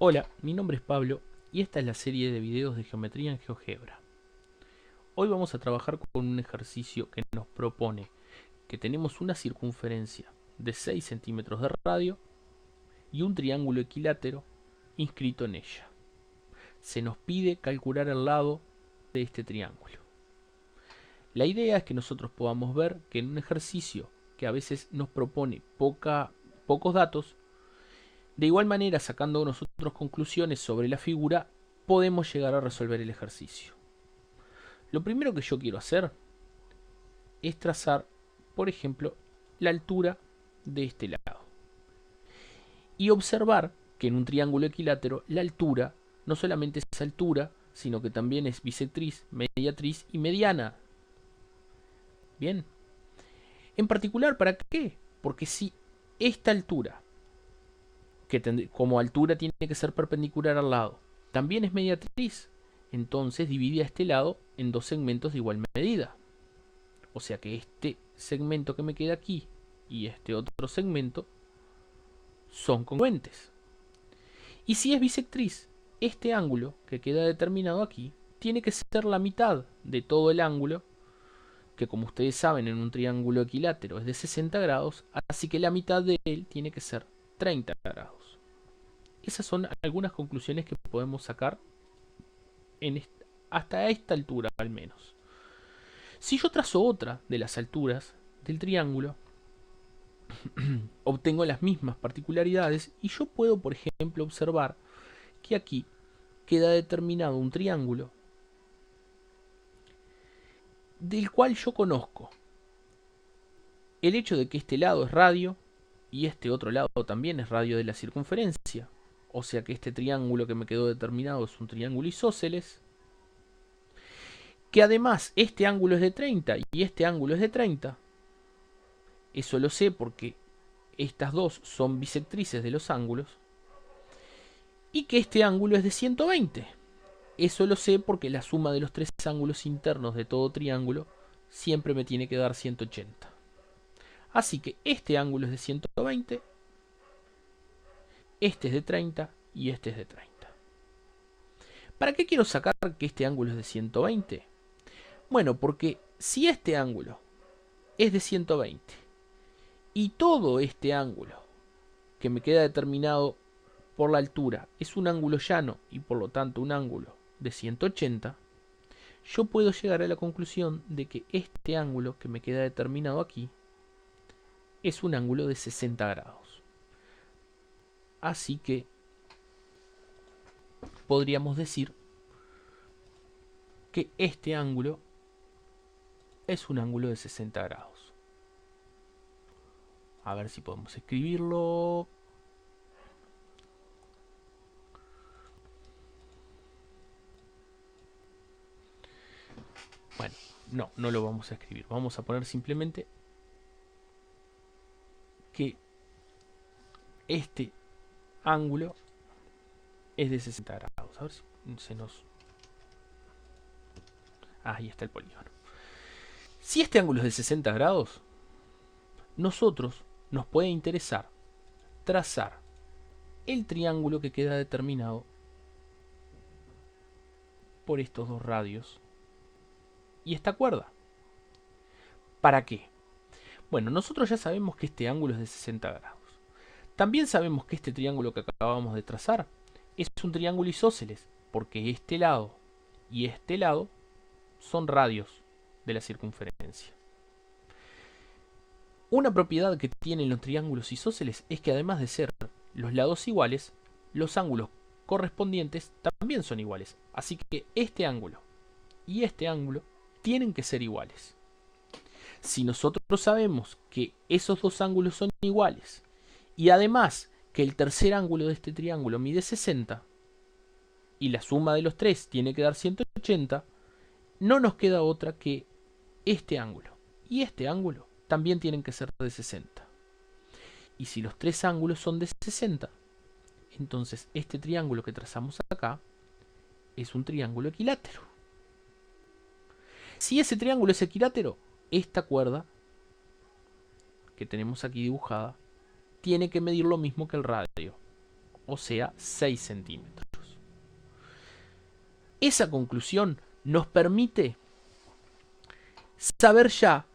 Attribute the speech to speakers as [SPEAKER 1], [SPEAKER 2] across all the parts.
[SPEAKER 1] Hola, mi nombre es Pablo y esta es la serie de videos de geometría en GeoGebra. Hoy vamos a trabajar con un ejercicio que nos propone que tenemos una circunferencia de 6 centímetros de radio y un triángulo equilátero inscrito en ella. Se nos pide calcular el lado de este triángulo. La idea es que nosotros podamos ver que en un ejercicio que a veces nos propone pocos datos, de igual manera, sacando nosotros conclusiones sobre la figura, podemos llegar a resolver el ejercicio. Lo primero que yo quiero hacer es trazar, por ejemplo, la altura de este lado. Y observar que en un triángulo equilátero la altura no solamente es altura, sino que también es bisectriz, mediatriz y mediana. Bien. En particular, ¿para qué? Porque si esta altura, que como altura tiene que ser perpendicular al lado, también es mediatriz, entonces divide a este lado en dos segmentos de igual medida. O sea que este segmento que me queda aquí y este otro segmento son congruentes. Y si es bisectriz, este ángulo que queda determinado aquí tiene que ser la mitad de todo el ángulo, que como ustedes saben en un triángulo equilátero es de 60 grados, así que la mitad de él tiene que ser 30 grados. Esas son algunas conclusiones que podemos sacar hasta esta altura al menos. Si yo trazo otra de las alturas del triángulo, obtengo las mismas particularidades y yo puedo, por ejemplo, observar que aquí queda determinado un triángulo del cual yo conozco el hecho de que este lado es radio y este otro lado también es radio de la circunferencia. O sea que este triángulo que me quedó determinado es un triángulo isósceles, que además este ángulo es de 30 y este ángulo es de 30. Eso lo sé porque estas dos son bisectrices de los ángulos. Y que este ángulo es de 120. Eso lo sé porque la suma de los tres ángulos internos de todo triángulo siempre me tiene que dar 180. Así que este ángulo es de 120, este es de 30 y este es de 30. ¿Para qué quiero sacar que este ángulo es de 120? Bueno, porque si este ángulo es de 120 y todo este ángulo que me queda determinado por la altura es un ángulo llano y por lo tanto un ángulo de 180, yo puedo llegar a la conclusión de que este ángulo que me queda determinado aquí es un ángulo de 60 grados. Así que podríamos decir que este ángulo es un ángulo de 60 grados. A ver si podemos escribirlo. Bueno, no lo vamos a escribir. Vamos a poner simplemente que este ángulo es de 60 grados. A ver si se nos... ahí está el polígono. Si este ángulo es de 60 grados, nosotros nos puede interesar trazar el triángulo que queda determinado por estos dos radios y esta cuerda. ¿Para qué? Bueno, nosotros ya sabemos que este ángulo es de 60 grados. También sabemos que este triángulo que acabamos de trazar es un triángulo isósceles, porque este lado y este lado son radios de la circunferencia. Una propiedad que tienen los triángulos isósceles es que además de ser los lados iguales, los ángulos correspondientes también son iguales. Así que este ángulo y este ángulo tienen que ser iguales. Si nosotros sabemos que esos dos ángulos son iguales y además que el tercer ángulo de este triángulo mide 60 y la suma de los tres tiene que dar 180, no nos queda otra que este ángulo y este ángulo también tienen que ser de 60. Y si los tres ángulos son de 60, entonces este triángulo que trazamos acá es un triángulo equilátero. Si ese triángulo es equilátero, esta cuerda que tenemos aquí dibujada tiene que medir lo mismo que el radio. o sea 6 centímetros. Esa conclusión nos permite saber ya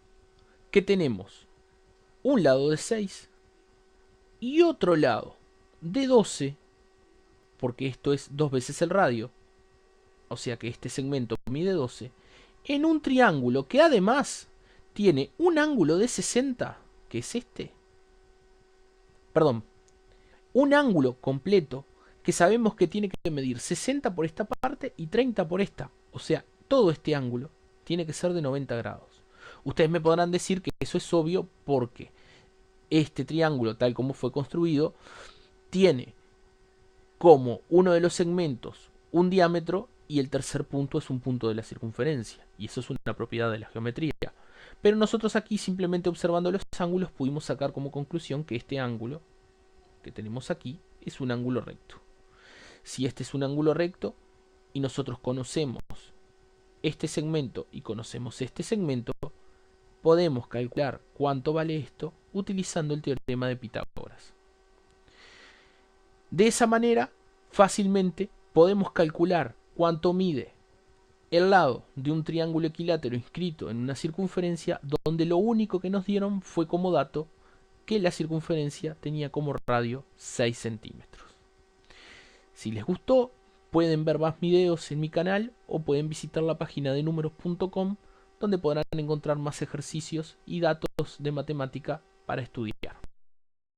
[SPEAKER 1] que tenemos un lado de 6 y otro lado de 12, porque esto es 2 veces el radio, o sea que este segmento mide 12, en un triángulo que además tiene un ángulo de 60, que es este. Perdón, un ángulo completo que sabemos que tiene que medir 60 por esta parte y 30 por esta. O sea, todo este ángulo tiene que ser de 90 grados. Ustedes me podrán decir que eso es obvio porque este triángulo, tal como fue construido, tiene como uno de los segmentos un diámetro y el tercer punto es un punto de la circunferencia. Y eso es una propiedad de la geometría. Pero nosotros aquí, simplemente observando los ángulos, pudimos sacar como conclusión que este ángulo que tenemos aquí es un ángulo recto. Si este es un ángulo recto y nosotros conocemos este segmento y conocemos este segmento, podemos calcular cuánto vale esto utilizando el teorema de Pitágoras. De esa manera, fácilmente podemos calcular cuánto mide el lado de un triángulo equilátero inscrito en una circunferencia donde lo único que nos dieron fue como dato que la circunferencia tenía como radio 6 centímetros. Si les gustó, pueden ver más videos en mi canal o pueden visitar la página de números.com donde podrán encontrar más ejercicios y datos de matemática para estudiar.